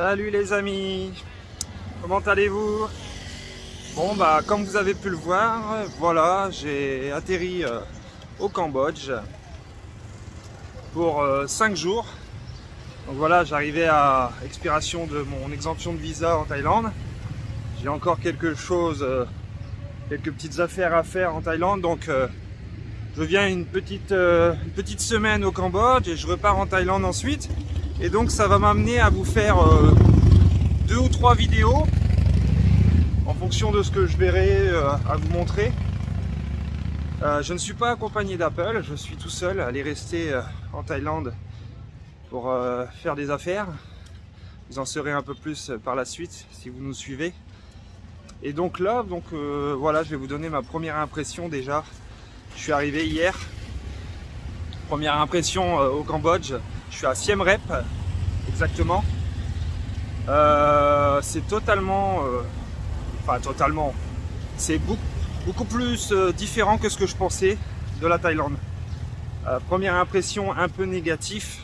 Salut les amis, comment allez-vous? Bon bah comme vous avez pu le voir, voilà, j'ai atterri au Cambodge pour 5 jours. Donc voilà, j'arrivais à expiration de mon exemption de visa en Thaïlande. J'ai encore quelque chose, quelques petites affaires à faire en Thaïlande, donc je viens une petite semaine au Cambodge et je repars en Thaïlande ensuite. Et donc ça va m'amener à vous faire 2 ou 3 vidéos en fonction de ce que je verrai à vous montrer. Je ne suis pas accompagné d'Apple, je suis tout seul, aller rester en Thaïlande pour faire des affaires. Vous en saurez un peu plus par la suite si vous nous suivez. Et donc là, voilà, je vais vous donner ma première impression déjà. Je suis arrivé hier. Première impression au Cambodge. Je suis à Siem Reap, exactement. C'est totalement, c'est beaucoup plus différent que ce que je pensais de la Thaïlande. Première impression un peu négatif,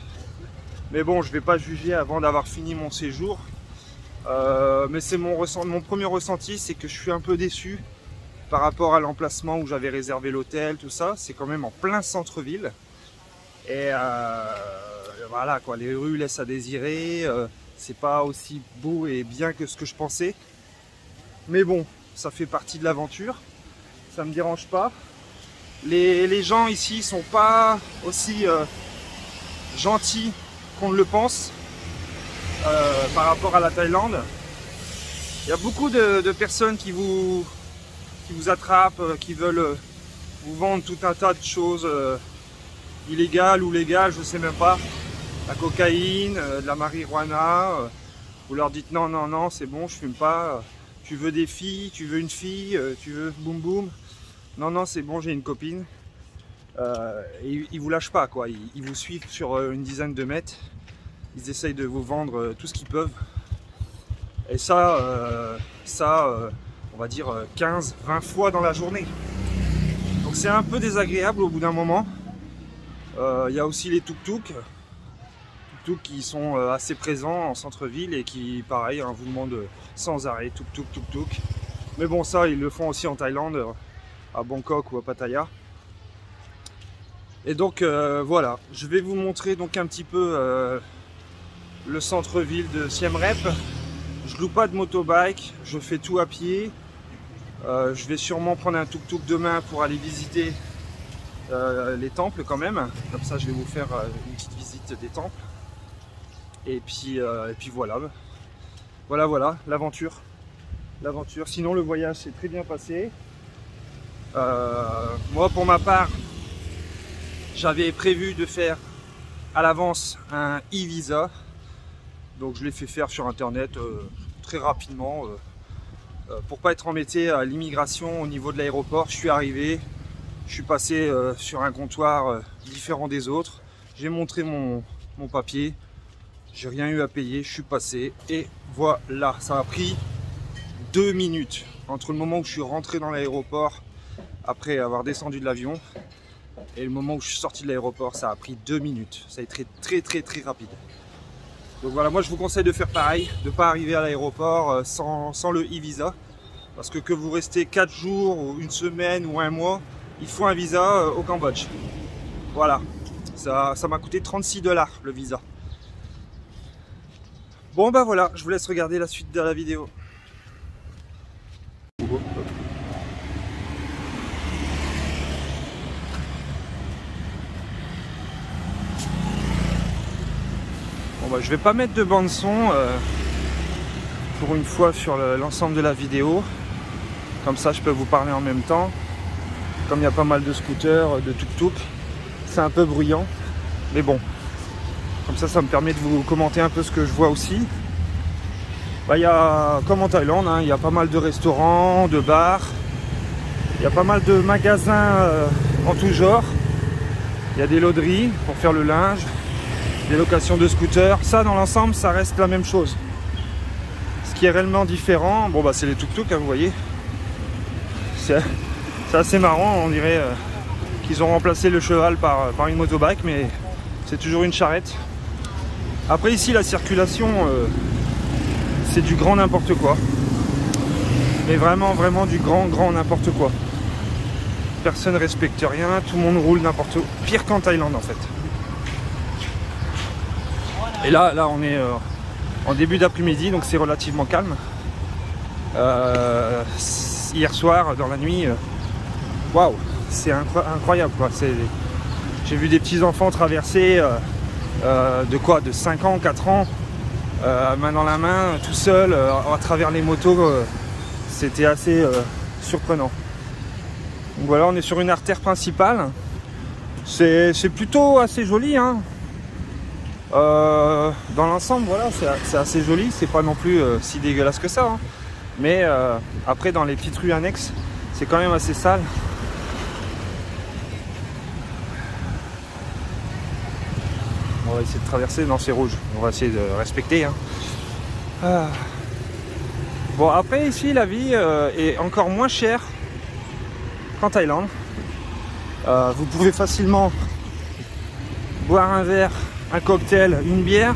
mais bon, je vais pas juger avant d'avoir fini mon séjour. Mais c'est mon premier ressenti, c'est que je suis un peu déçu par rapport à l'emplacement où j'avais réservé l'hôtel, tout ça. C'est quand même en plein centre-ville. Et voilà quoi, les rues laissent à désirer, c'est pas aussi beau et bien que ce que je pensais. Mais bon, ça fait partie de l'aventure, ça me dérange pas. Les gens ici sont pas aussi gentils qu'on le pense par rapport à la Thaïlande. Il y a beaucoup de personnes qui vous attrapent, qui veulent vous vendre tout un tas de choses illégales ou légales, je sais même pas. La cocaïne, de la marijuana, vous leur dites non, non, non, c'est bon, je fume pas. Tu veux des filles, tu veux une fille, tu veux boum boum. Non, non, c'est bon, j'ai une copine. Et ils vous lâchent pas, quoi. Ils vous suivent sur une dizaine de mètres. Ils essayent de vous vendre tout ce qu'ils peuvent. Et ça, on va dire 15-20 fois dans la journée. Donc c'est un peu désagréable au bout d'un moment. Il y a aussi les tuk-tuk. Qui sont assez présents en centre-ville et qui, pareil, vous demandent sans arrêt tuk-tuk. Mais bon, ça, ils le font aussi en Thaïlande, à Bangkok ou à Pattaya. Et donc, voilà, je vais vous montrer donc un petit peu le centre-ville de Siem Reap. Je loue pas de motobike, je fais tout à pied. Je vais sûrement prendre un tuk-tuk demain pour aller visiter les temples quand même. Comme ça, je vais vous faire une petite visite des temples. Et puis voilà, l'aventure. Sinon le voyage s'est très bien passé. Moi pour ma part, j'avais prévu de faire à l'avance un e-visa. Donc je l'ai fait faire sur internet très rapidement. Pour pas être embêté à l'immigration au niveau de l'aéroport, je suis arrivé. Je suis passé sur un comptoir différent des autres. J'ai montré mon papier. J'ai rien eu à payer, je suis passé et voilà, ça a pris 2 minutes entre le moment où je suis rentré dans l'aéroport après avoir descendu de l'avion et le moment où je suis sorti de l'aéroport. Ça a pris 2 minutes, ça a été très rapide. Donc voilà, moi je vous conseille de faire pareil, de ne pas arriver à l'aéroport sans le e-visa, parce que vous restez 4 jours ou une semaine ou un mois, il faut un visa au Cambodge. Voilà, ça m'a coûté 36 $ le visa. Bon bah voilà, je vous laisse regarder la suite de la vidéo. Bon bah je vais pas mettre de bande son pour une fois sur l'ensemble de la vidéo. Comme ça je peux vous parler en même temps. Comme il y a pas mal de scooters, de tuk-tuk, c'est un peu bruyant. Mais bon. Comme ça me permet de vous commenter un peu ce que je vois aussi. Bah, y a, comme en Thaïlande, il y a pas mal de restaurants, de bars. Il y a pas mal de magasins en tout genre. Il y a des lauderies pour faire le linge, des locations de scooters. Ça, dans l'ensemble, ça reste la même chose. Ce qui est réellement différent, bon, bah, c'est les tuk-tuk, vous voyez. C'est assez marrant, on dirait qu'ils ont remplacé le cheval par une motobike, mais c'est toujours une charrette. Après ici la circulation c'est du grand n'importe quoi. Mais vraiment, vraiment du grand n'importe quoi. Personne respecte rien, tout le monde roule n'importe où. Pire qu'en Thaïlande en fait. Et là on est en début d'après-midi, donc c'est relativement calme. Hier soir, dans la nuit, waouh, c'est incroyable quoi. J'ai vu des petits enfants traverser de 5 ans, 4 ans, main dans la main, tout seul, à travers les motos. C'était assez surprenant. Donc voilà, on est sur une artère principale. C'est plutôt assez joli, hein. Dans l'ensemble, voilà, c'est assez joli. C'est pas non plus si dégueulasse que ça, hein. Mais après, dans les petites rues annexes, c'est quand même assez sale. On va essayer de traverser. Non, c'est rouge. On va essayer de respecter, hein. Bon, après ici la vie est encore moins chère qu'en Thaïlande. Vous pouvez facilement boire un verre, un cocktail, une bière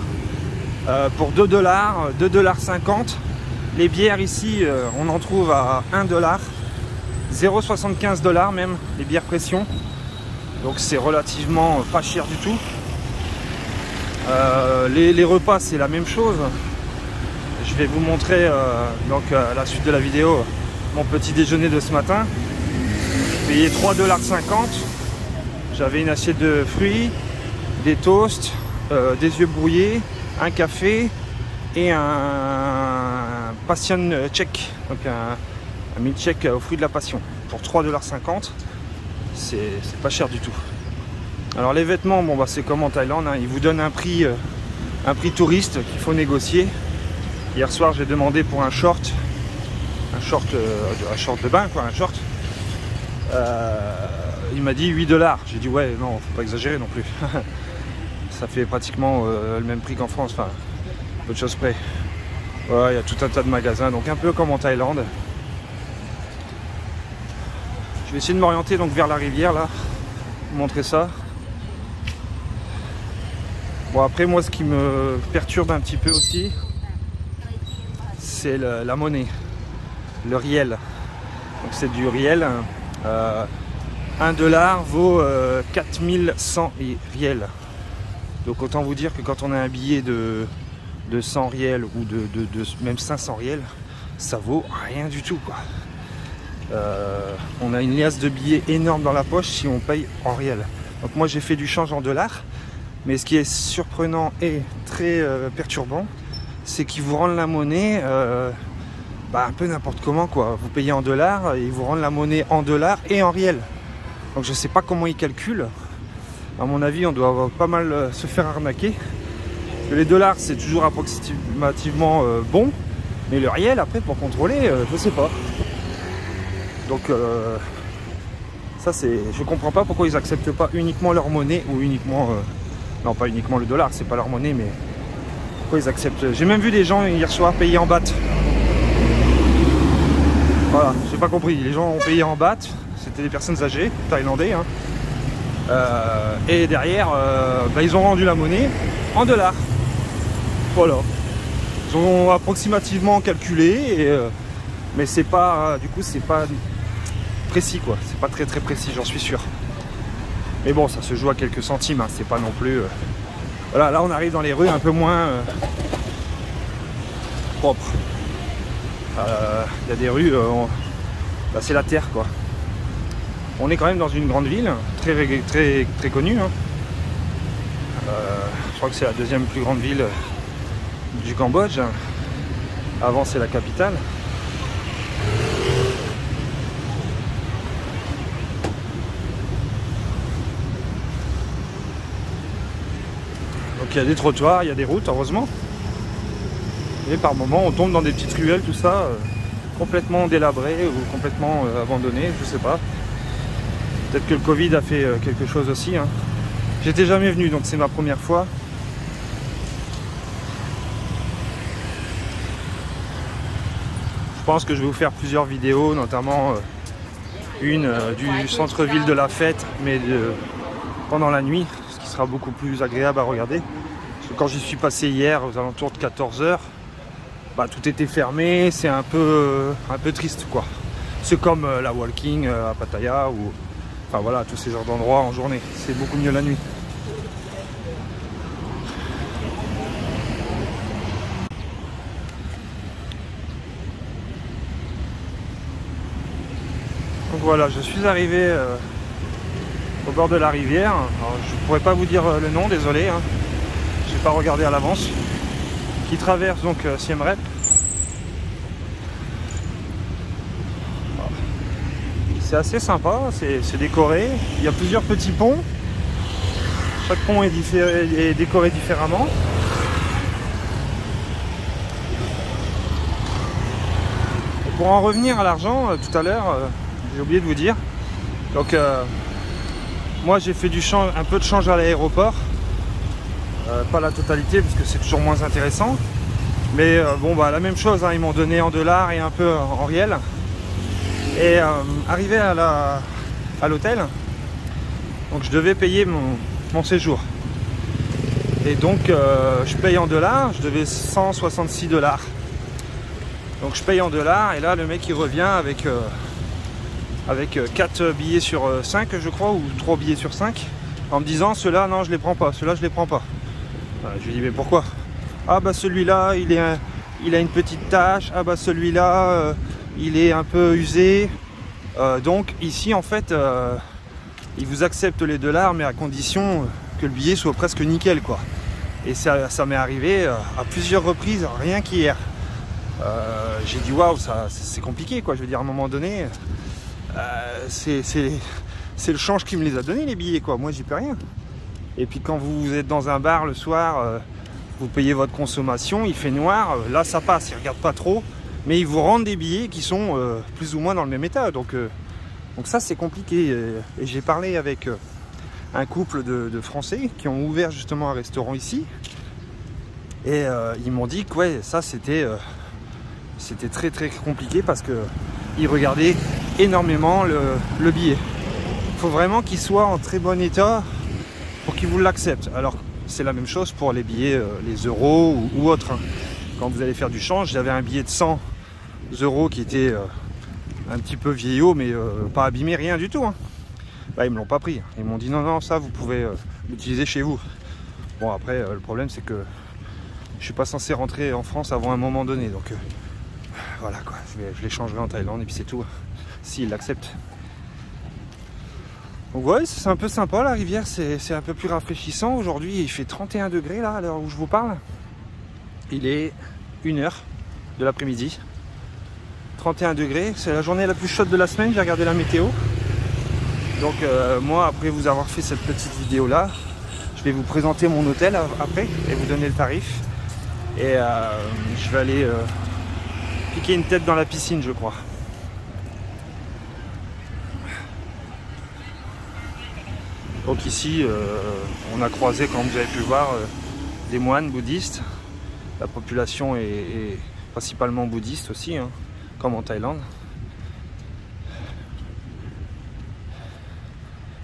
pour 2 $, 2,50 $. Les bières ici, on en trouve à 1 $, 0,75 $ même, les bières pression. Donc c'est relativement pas cher du tout. Les repas, c'est la même chose. Je vais vous montrer donc à la suite de la vidéo mon petit déjeuner de ce matin. J'ai payé 3,50 $. J'avais une assiette de fruits, des toasts, des œufs brouillés, un café et un passion check, donc un milkshake aux fruits de la passion pour 3,50 $. C'est pas cher du tout. Alors les vêtements, bon bah c'est comme en Thaïlande, hein, ils vous donnent un prix touriste qu'il faut négocier. Hier soir j'ai demandé pour un short de bain quoi, un short. Il m'a dit 8 $. J'ai dit ouais non, faut pas exagérer non plus. Ça fait pratiquement le même prix qu'en France, enfin peu de choses près. Ouais, il y a tout un tas de magasins, donc un peu comme en Thaïlande. Je vais essayer de m'orienter donc vers la rivière là, vous montrer ça. Bon après moi ce qui me perturbe un petit peu aussi, c'est la monnaie, le riel. Donc c'est du riel. 1 $ vaut 4100 riels. Donc autant vous dire que quand on a un billet de 100 riels ou de même 500 riels, ça vaut rien du tout quoi. On a une liasse de billets énorme dans la poche si on paye en riels. Donc moi j'ai fait du change en dollars, mais ce qui est surprenant et très perturbant, c'est qu'ils vous rendent la monnaie un peu n'importe comment quoi. Vous payez en dollars et ils vous rendent la monnaie en dollars et en riels. Donc je sais pas comment ils calculent. À mon avis on doit pas mal se faire arnaquer. Les dollars c'est toujours approximativement bon, mais le riel après pour contrôler je sais pas. Donc ça c'est, je comprends pas pourquoi ils acceptent pas uniquement leur monnaie ou uniquement non pas uniquement le dollar, c'est pas leur monnaie, mais pourquoi ils acceptent. J'ai même vu des gens hier soir payer en bahts. Voilà, j'ai pas compris. Les gens ont payé en bahts, c'était des personnes âgées, thaïlandais, hein. Et derrière, ils ont rendu la monnaie en dollars. Voilà. Ils ont approximativement calculé, mais c'est pas, du coup, c'est pas précis quoi. C'est pas très précis, j'en suis sûr. Mais bon, ça se joue à quelques centimes, hein. C'est pas non plus. Voilà, là on arrive dans les rues un peu moins propres. Il y a des rues, c'est la terre quoi. On est quand même dans une grande ville, très connue, hein. Je crois que c'est la deuxième plus grande ville du Cambodge. Avant c'est la capitale. Donc il y a des trottoirs, il y a des routes heureusement. Et par moments on tombe dans des petites ruelles, tout ça, complètement délabrées ou complètement abandonnées, je sais pas. Peut-être que le Covid a fait quelque chose aussi, hein. J'étais jamais venu, donc c'est ma première fois. Je pense que je vais vous faire plusieurs vidéos, notamment une du centre-ville de La Fête, mais pendant la nuit, ce qui sera beaucoup plus agréable à regarder. Parce que quand j'y suis passé hier, aux alentours de 14 h, bah, tout était fermé, c'est un peu triste quoi. C'est comme la walking à Pattaya ou enfin voilà, tous ces genres d'endroits en journée. C'est beaucoup mieux la nuit. Donc voilà, je suis arrivé au bord de la rivière. Alors, je ne pourrais pas vous dire le nom, désolé, hein. Je n'ai pas regardé à l'avance. Qui traverse donc Siem Reap. C'est assez sympa, c'est décoré. Il y a plusieurs petits ponts. Chaque pont est décoré différemment. Et pour en revenir à l'argent, tout à l'heure, j'ai oublié de vous dire. Donc moi j'ai fait un peu de change à l'aéroport. Pas la totalité parce que c'est toujours moins intéressant. Mais bon bah la même chose, hein, ils m'ont donné en dollars et un peu en riel. Et arrivé à l'hôtel, donc je devais payer mon séjour. Et donc je paye en dollars, je devais 166 $. Donc je paye en dollars et là le mec il revient avec 4 billets sur 5 je crois, ou 3 billets sur 5, en me disant ceux-là non je les prends pas, ceux-là je les prends pas. Je lui dis mais pourquoi? Ah bah celui-là il a une petite tache, ah bah celui-là il est un peu usé. Donc ici en fait ils vous acceptent les dollars mais à condition que le billet soit presque nickel quoi. Et ça m'est arrivé à plusieurs reprises, rien qu'hier. J'ai dit waouh, c'est compliqué quoi. Je veux dire à un moment donné c'est le change qui me les a donné les billets quoi. Moi j'y peux rien. Et puis quand vous êtes dans un bar le soir, vous payez votre consommation, il fait noir, là ça passe, ils regardent pas trop. Mais ils vous rendent des billets qui sont plus ou moins dans le même état. Donc ça c'est compliqué. Et j'ai parlé avec un couple de Français qui ont ouvert justement un restaurant ici. Et ils m'ont dit que ouais, ça c'était très très compliqué parce qu'ils regardaient énormément le billet. Il faut vraiment qu'il soit en très bon état pour qu'ils vous l'acceptent. Alors c'est la même chose pour les billets, les euros ou autres. Hein. Quand vous allez faire du change, j'avais un billet de 100 € qui était un petit peu vieillot, mais pas abîmé, rien du tout. Hein. Bah, ils me l'ont pas pris. Ils m'ont dit non, non, ça vous pouvez l'utiliser chez vous. Bon, après, le problème c'est que je suis pas censé rentrer en France avant un moment donné. Donc voilà quoi, je l'échangerai en Thaïlande et puis c'est tout. S'ils l'acceptent. Donc ouais, c'est un peu sympa la rivière, c'est un peu plus rafraîchissant. Aujourd'hui, il fait 31 degrés là, à l'heure où je vous parle. Il est 1h de l'après-midi. 31 degrés, c'est la journée la plus chaude de la semaine, j'ai regardé la météo. Donc moi, après vous avoir fait cette petite vidéo là, je vais vous présenter mon hôtel après et vous donner le tarif. Et je vais aller piquer une tête dans la piscine je crois. Donc ici, on a croisé, comme vous avez pu voir, des moines bouddhistes. La population est principalement bouddhiste aussi, hein, comme en Thaïlande.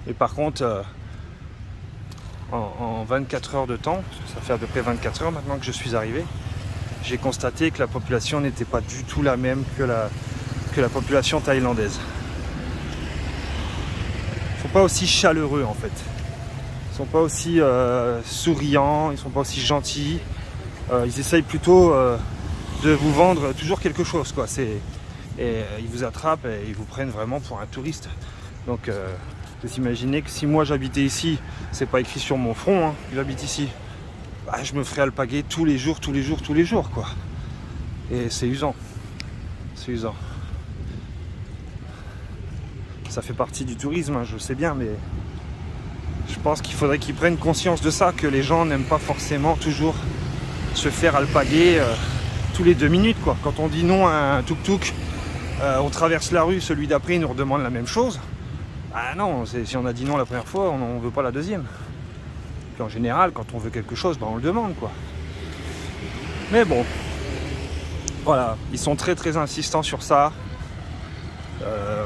Et par contre, en 24 heures de temps, ça fait à peu près 24 heures maintenant que je suis arrivé, j'ai constaté que la population n'était pas du tout la même que la population thaïlandaise. Ils sont pas aussi chaleureux en fait. Ils sont pas aussi souriants, ils sont pas aussi gentils. Ils essayent plutôt de vous vendre toujours quelque chose quoi. Et ils vous attrapent et ils vous prennent vraiment pour un touriste. Donc vous imaginez que si moi j'habitais ici, c'est pas écrit sur mon front, hein, j'habite ici, bah, je me ferais alpaguer tous les jours quoi. Et c'est usant. C'est usant. Ça fait partie du tourisme, hein, je sais bien, mais je pense qu'il faudrait qu'ils prennent conscience de ça, que les gens n'aiment pas forcément toujours se faire alpaguer tous les 2 minutes quoi. Quand on dit non à un tuk-tuk, on traverse la rue, celui d'après il nous redemande la même chose. Ah non, si on a dit non la première fois, on ne veut pas la deuxième. Puis en général, quand on veut quelque chose, bah, on le demande quoi. Mais bon, voilà, ils sont très très insistants sur ça.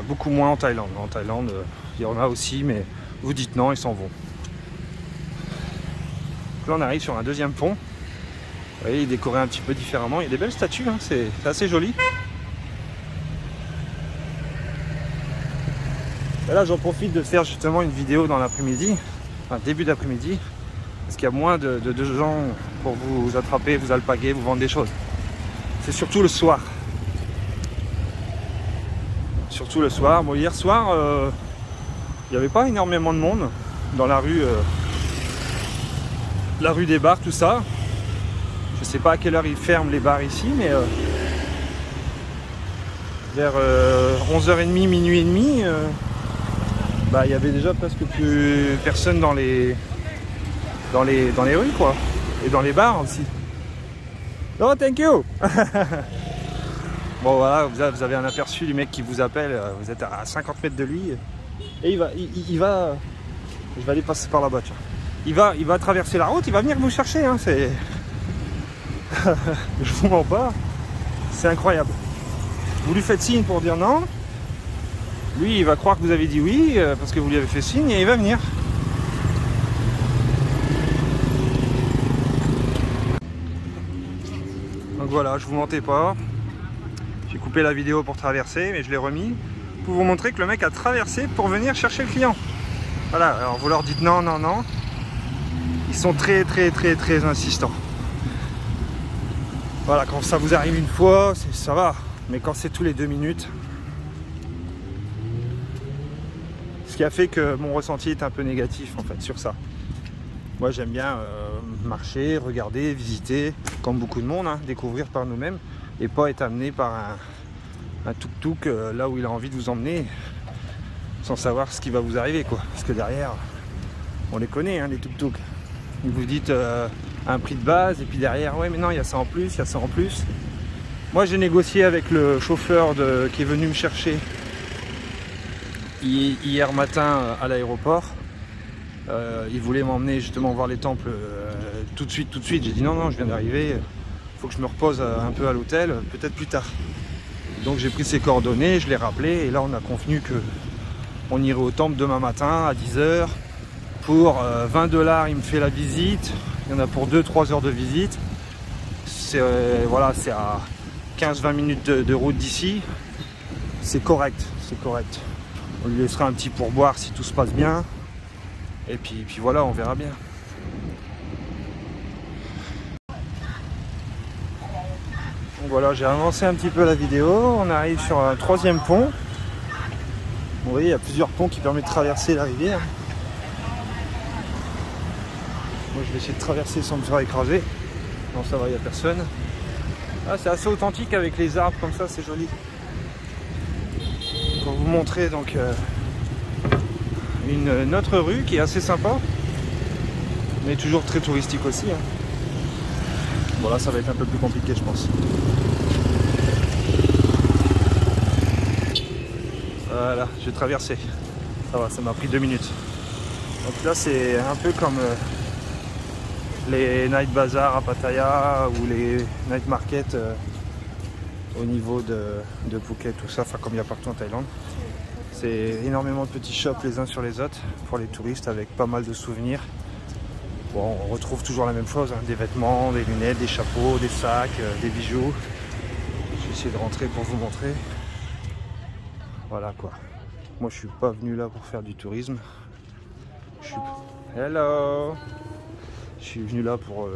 Beaucoup moins en Thaïlande. En Thaïlande, il y en a aussi, mais vous dites non, ils s'en vont. Là, on arrive sur un deuxième pont. voyez, il est décoré un petit peu différemment. Il y a des belles statues, hein, c'est assez joli. Et là, j'en profite de faire justement une vidéo dans l'après-midi, enfin début d'après-midi, parce qu'il y a moins de gens pour vous attraper, vous alpaguer, vous vendre des choses. C'est surtout le soir. Surtout le soir. Bon, hier soir, il n'y avait pas énormément de monde dans la rue des bars, tout ça. Je sais pas à quelle heure ils ferment les bars ici, mais vers 11h30, minuit et demi, bah, il y avait déjà presque plus personne dans les rues, quoi. Et dans les bars aussi. Oh, thank you. Bon, voilà, vous avez un aperçu du mec qui vous appelle. Vous êtes à 50 mètres de lui. Et il va... Je vais aller passer par là-bas, tiens. Il va traverser la route, il va venir vous chercher, hein, c'est... Je vous mens pas. C'est incroyable. Vous lui faites signe pour dire non. Lui, il va croire que vous avez dit oui, parce que vous lui avez fait signe, et il va venir. Donc voilà, je vous mentais pas. J'ai coupé la vidéo pour traverser, mais je l'ai remis pour vous montrer que le mec a traversé pour venir chercher le client. Voilà, alors vous leur dites non, non, non. Ils sont très insistants. Voilà, quand ça vous arrive une fois, ça va. Mais quand c'est tous les 2 minutes... Ce qui a fait que mon ressenti est un peu négatif en fait sur ça. Moi j'aime bien marcher, regarder, visiter, comme beaucoup de monde, hein, découvrir par nous-mêmes et pas être amené par un tuk-tuk là où il a envie de vous emmener sans savoir ce qui va vous arriver, quoi. Parce que derrière, on les connaît, hein, les tuk-tuk. Ils vous dites un prix de base et puis derrière, ouais mais non, il y a ça en plus, il y a ça en plus. Moi j'ai négocié avec le chauffeur qui est venu me chercher hier matin à l'aéroport. Il voulait m'emmener justement voir les temples tout de suite. J'ai dit non, non, je viens d'arriver, il faut que je me repose un peu à l'hôtel, peut-être plus tard. Donc j'ai pris ses coordonnées, je l'ai rappelé et là on a convenu que on irait au temple demain matin à 10 h. Pour 20 $, il me fait la visite. Il y en a pour 2-3 heures de visite. Voilà, c'est à 15-20 minutes de route d'ici. C'est correct, c'est correct. On lui laissera un petit pourboire si tout se passe bien. Et puis voilà, on verra bien. Donc voilà, j'ai avancé un petit peu la vidéo. On arrive sur un 3e pont. Vous voyez, il y a plusieurs ponts qui permettent de traverser la rivière. Moi, je vais essayer de traverser sans me faire écraser. Non, ça va, il n'y a personne. Ah, c'est assez authentique avec les arbres comme ça, c'est joli. Pour vous montrer donc une autre rue qui est assez sympa, mais toujours très touristique aussi, hein. Bon là ça va être un peu plus compliqué je pense. Voilà, j'ai traversé. Ça va, ça m'a pris 2 minutes. Donc là c'est un peu comme les night bazaar à Pattaya ou les night market au niveau de Phuket, tout ça, enfin comme il y a partout en Thaïlande. C'est énormément de petits shops les uns sur les autres pour les touristes avec pas mal de souvenirs. Bon, on retrouve toujours la même chose, hein, des vêtements, des lunettes, des chapeaux, des sacs, des bijoux. Je vais essayer de rentrer pour vous montrer. Voilà quoi. Moi je suis pas venu là pour faire du tourisme. Hello. Je suis venu là pour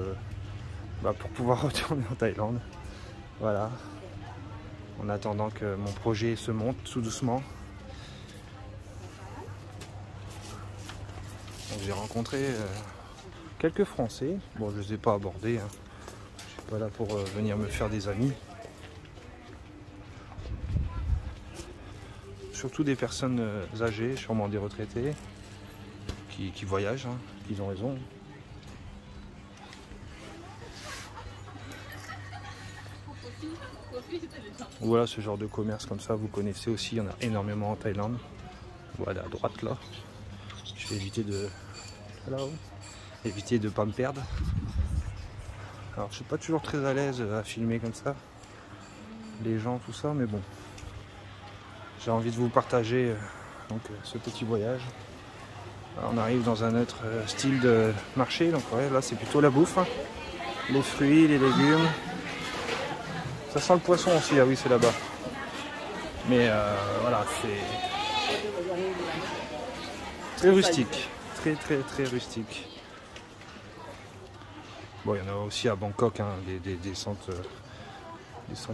pouvoir retourner en Thaïlande. Voilà. En attendant que mon projet se monte tout doucement. J'ai rencontré quelques Français. Bon, je ne les ai pas abordés, hein. Je suis pas là pour venir me faire des amis. Surtout des personnes âgées, sûrement des retraités, qui voyagent, hein. Ils ont raison. Voilà, ce genre de commerce comme ça, vous connaissez aussi, il y en a énormément en Thaïlande. Voilà, à droite là. Je vais éviter de pas me perdre. Alors je suis pas toujours très à l'aise à filmer comme ça les gens, tout ça, mais bon, j'ai envie de vous partager donc ce petit voyage. Alors, on arrive dans un autre style de marché, donc ouais, là c'est plutôt la bouffe, hein. les fruits, les légumes. Ça sent le poisson aussi, ah oui c'est là-bas. Mais voilà, c'est très rustique, très rustique. Bon, il y en a aussi à Bangkok, hein, des centres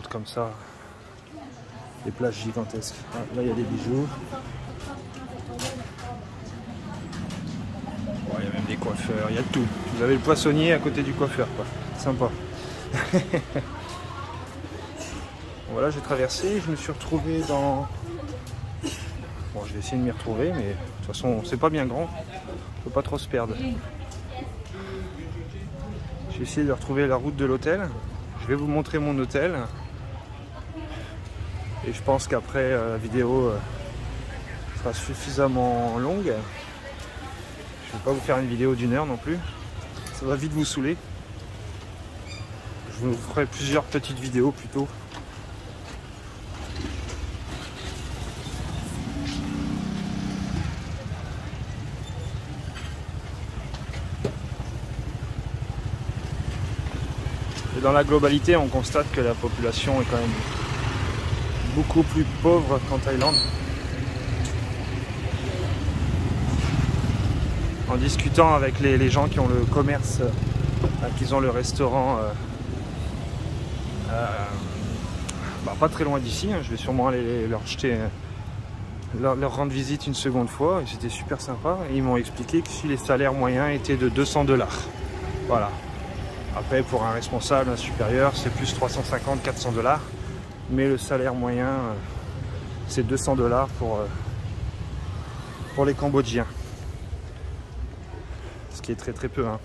comme ça, des plages gigantesques. Ah, là il y a des bijoux. Bon, il y a même des coiffeurs, il y a de tout. Vous avez le poissonnier à côté du coiffeur, quoi. Sympa. Voilà, j'ai traversé, je me suis retrouvé dans... Bon, je vais essayer de m'y retrouver, mais de toute façon, c'est pas bien grand. Faut pas trop se perdre. J'ai essayé de retrouver la route de l'hôtel. Je vais vous montrer mon hôtel. Et je pense qu'après, la vidéo sera suffisamment longue. Je ne vais pas vous faire une vidéo d'1 heure non plus. Ça va vite vous saouler. Je vous ferai plusieurs petites vidéos plutôt. Et dans la globalité, on constate que la population est quand même beaucoup plus pauvre qu'en Thaïlande. En discutant avec les gens qui ont le commerce, qui ont le restaurant, pas très loin d'ici, hein, je vais sûrement aller leur rendre visite une seconde fois, et c'était super sympa. Et ils m'ont expliqué que si les salaires moyens étaient de $200. Voilà. Après, pour un responsable, un supérieur, c'est plus 350-400$. Mais le salaire moyen, c'est $200 pour les Cambodgiens. Ce qui est très peu. Hein.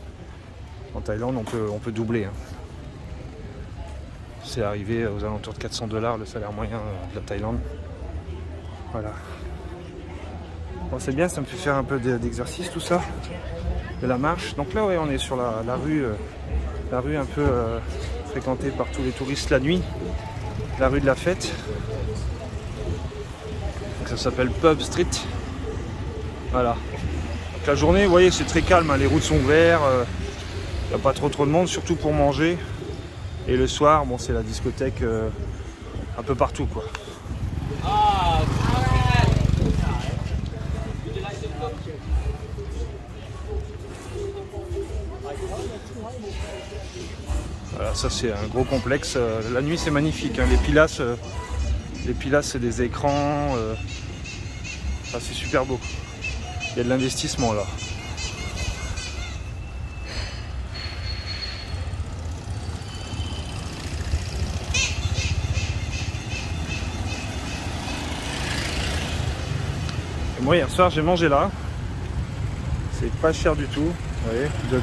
En Thaïlande, on peut doubler. Hein. C'est arrivé aux alentours de $400 le salaire moyen de la Thaïlande. Voilà. Bon, c'est bien, ça me fait faire un peu d'exercice tout ça. De la marche. Donc là, ouais, on est sur la rue un peu fréquentée par tous les touristes la nuit. La rue de la fête. Donc ça s'appelle Pub Street. Voilà. Donc la journée, vous voyez, c'est très calme, hein, les routes sont ouvertes, il n'y a pas trop de monde, surtout pour manger. Et le soir, bon, c'est la discothèque un peu partout, quoi. Voilà, ça c'est un gros complexe. La nuit c'est magnifique, hein. Les pilasses c'est des écrans. Enfin, c'est super beau. Il y a de l'investissement là. Et moi hier soir j'ai mangé là. C'est pas cher du tout. Vous voyez, $2,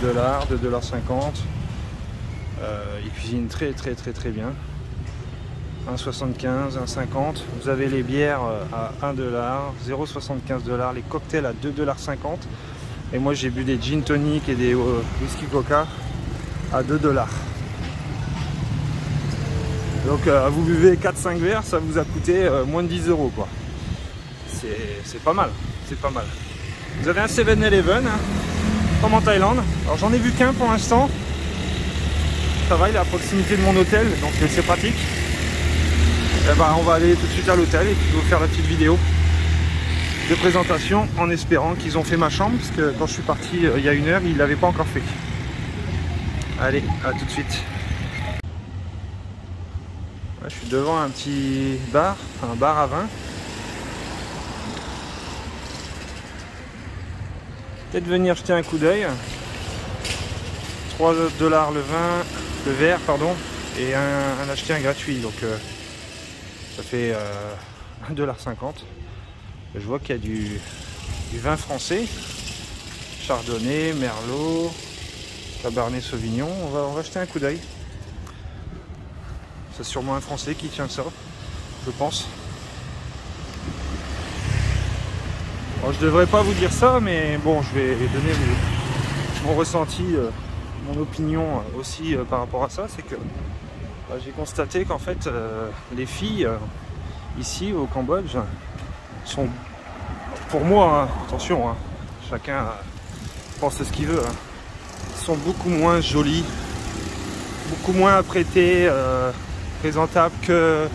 $2,50. Ils cuisinent très bien. 1,75, 1,50. Vous avez les bières à $1, 0,75, les cocktails à $2,50. Et moi j'ai bu des gin tonic et des whisky coca à $2. Donc vous buvez 4-5 verres, ça vous a coûté moins de 10 € quoi. C'est pas mal, c'est pas mal. Vous avez un 7-Eleven, hein, comme en Thaïlande. Alors j'en ai vu qu'un pour l'instant. Ça va, il est à proximité de mon hôtel, donc c'est pratique. Et ben, on va aller tout de suite à l'hôtel et puis je vais vous faire la petite vidéo de présentation en espérant qu'ils ont fait ma chambre, parce que quand je suis parti il y a 1 heure, ils ne l'avaient pas encore fait. Allez, à tout de suite. Là, je suis devant un petit bar, un bar à vin. Peut-être venir jeter un coup d'œil. 3 $ le verre, pardon, et un acheter un gratuit, donc ça fait $1,50. Je vois qu'il y a du vin français, Chardonnay, Merlot, Cabernet Sauvignon. On va jeter un coup d'œil. C'est sûrement un Français qui tient ça, je pense. Bon, je devrais pas vous dire ça, mais bon, je vais donner mon ressenti. Mon opinion aussi par rapport à ça, c'est que j'ai constaté qu'en fait les filles ici au Cambodge sont, pour moi, hein, attention, hein, chacun pense ce qu'il veut, hein, sont beaucoup moins jolies beaucoup moins apprêtées, présentables que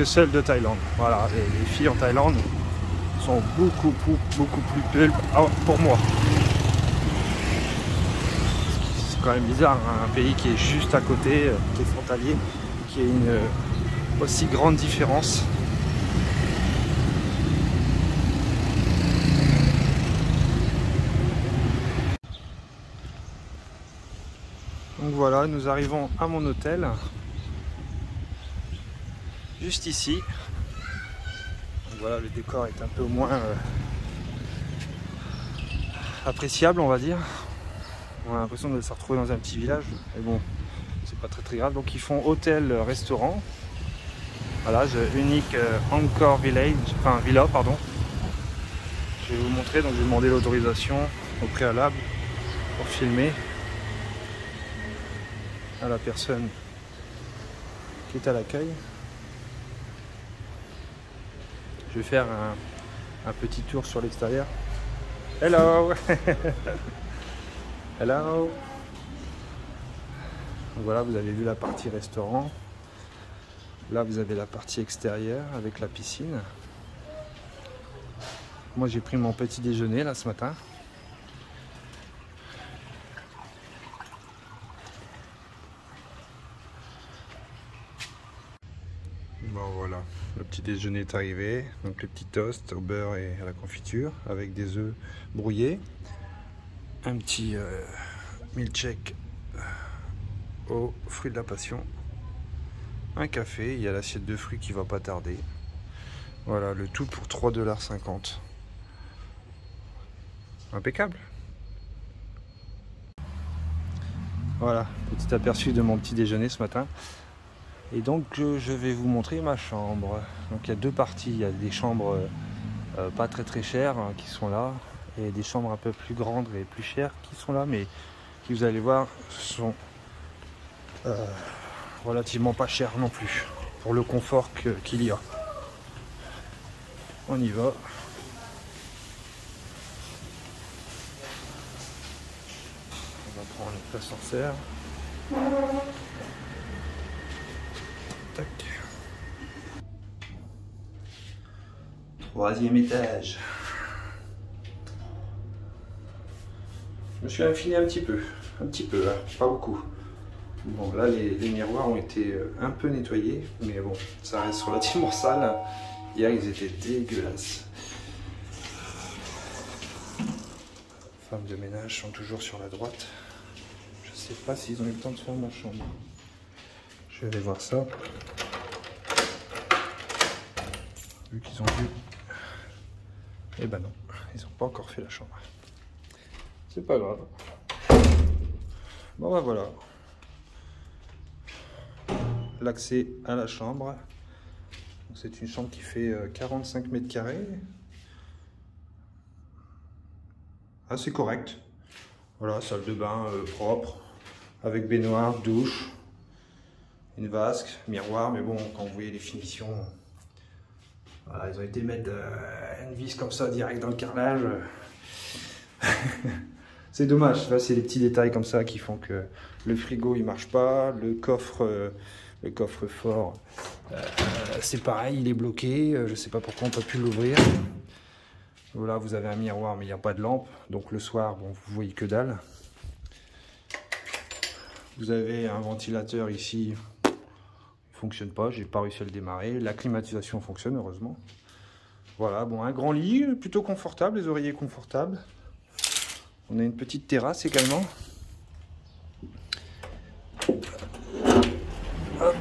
celles de Thaïlande. Voilà, les filles en Thaïlande sont beaucoup plus belles pour moi. C'est quand même bizarre, hein, un pays qui est juste à côté, qui est frontalier, qui a une aussi grande différence. Donc voilà, nous arrivons à mon hôtel, juste ici. Donc voilà, le décor est un peu moins appréciable, on va dire. On a l'impression de se retrouver dans un petit village, mais bon, c'est pas très grave. Donc ils font hôtel-restaurant. Voilà, unique Angkor Village, enfin Villa, pardon. Je vais vous montrer, donc j'ai demandé l'autorisation au préalable pour filmer à la personne qui est à l'accueil. Je vais faire un petit tour sur l'extérieur. Hello. Hello. Donc voilà, vous avez vu la partie restaurant. Là, vous avez la partie extérieure avec la piscine. Moi, j'ai pris mon petit déjeuner là ce matin. Bon voilà, le petit déjeuner est arrivé. Donc le petit toast au beurre et à la confiture avec des œufs brouillés. Un petit milkshake aux fruits de la passion. Un café, il y a l'assiette de fruits qui va pas tarder. Voilà, le tout pour 3,50 $. Impeccable. Voilà, petit aperçu de mon petit déjeuner ce matin. Et donc je vais vous montrer ma chambre. Donc il y a deux parties, il y a des chambres pas très chères hein, qui sont là, et des chambres un peu plus grandes et plus chères qui sont là, mais qui, vous allez voir, sont relativement pas chères non plus, pour le confort qu'il y a. On y va. On va prendre l'ascenseur. Tac. 3e étage. Je me suis infilé un petit peu, hein, pas beaucoup. Bon, là les miroirs ont été un peu nettoyés, mais bon, ça reste relativement sale. Hier ils étaient dégueulasses. Femmes de ménage sont toujours sur la droite. Je sais pas s'ils ont eu le temps de faire ma chambre. Je vais aller voir ça. Vu qu'ils ont vu. Eh ben non, ils n'ont pas encore fait la chambre. C'est pas grave. Bon ben voilà. L'accès à la chambre. C'est une chambre qui fait 45 mètres carrés. Assez correct. Voilà, salle de bain propre, avec baignoire, douche, une vasque, miroir, mais bon, quand vous voyez les finitions, voilà, ils ont été mettre une vis comme ça direct dans le carrelage. C'est dommage, là c'est les petits détails comme ça qui font que le frigo il marche pas, le coffre-fort c'est pareil, il est bloqué, je sais pas pourquoi on peut plus l'ouvrir. Voilà, vous avez un miroir mais il n'y a pas de lampe, donc le soir bon, vous voyez que dalle. Vous avez un ventilateur ici, il fonctionne pas, j'ai pas réussi à le démarrer. La climatisation fonctionne heureusement. Voilà, bon, un grand lit plutôt confortable, les oreillers confortables. On a une petite terrasse également. Hop.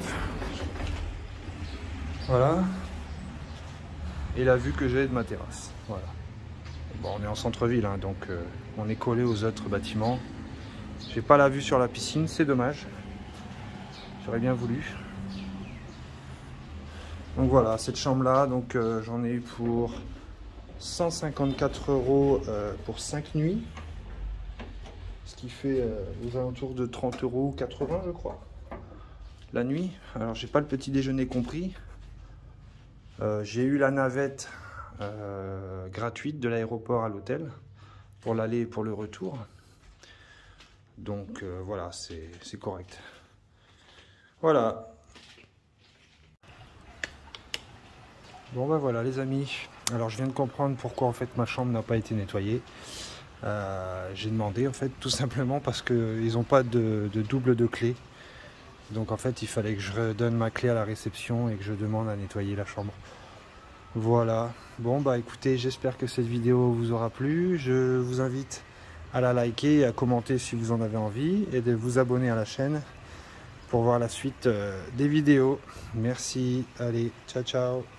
Voilà. Et la vue que j'ai de ma terrasse. Voilà. Bon, on est en centre-ville, hein, donc on est collé aux autres bâtiments. J'ai pas la vue sur la piscine, c'est dommage. J'aurais bien voulu. Donc voilà, cette chambre-là, donc j'en ai eu pour 154 € pour 5 nuits. Ce qui fait aux alentours de 30 € 80 je crois. La nuit. Alors j'ai pas le petit déjeuner compris. J'ai eu la navette gratuite de l'aéroport à l'hôtel pour l'aller et pour le retour. Donc voilà, c'est correct. Voilà. Bon ben voilà les amis. Alors je viens de comprendre pourquoi en fait ma chambre n'a pas été nettoyée. J'ai demandé en fait tout simplement parce qu'ils n'ont pas de double de clé. Donc en fait il fallait que je redonne ma clé à la réception et que je demande à nettoyer la chambre. Voilà. Bon bah écoutez, j'espère que cette vidéo vous aura plu. Je vous invite à la liker et à commenter si vous en avez envie et de vous abonner à la chaîne pour voir la suite des vidéos. Merci, allez, ciao ciao.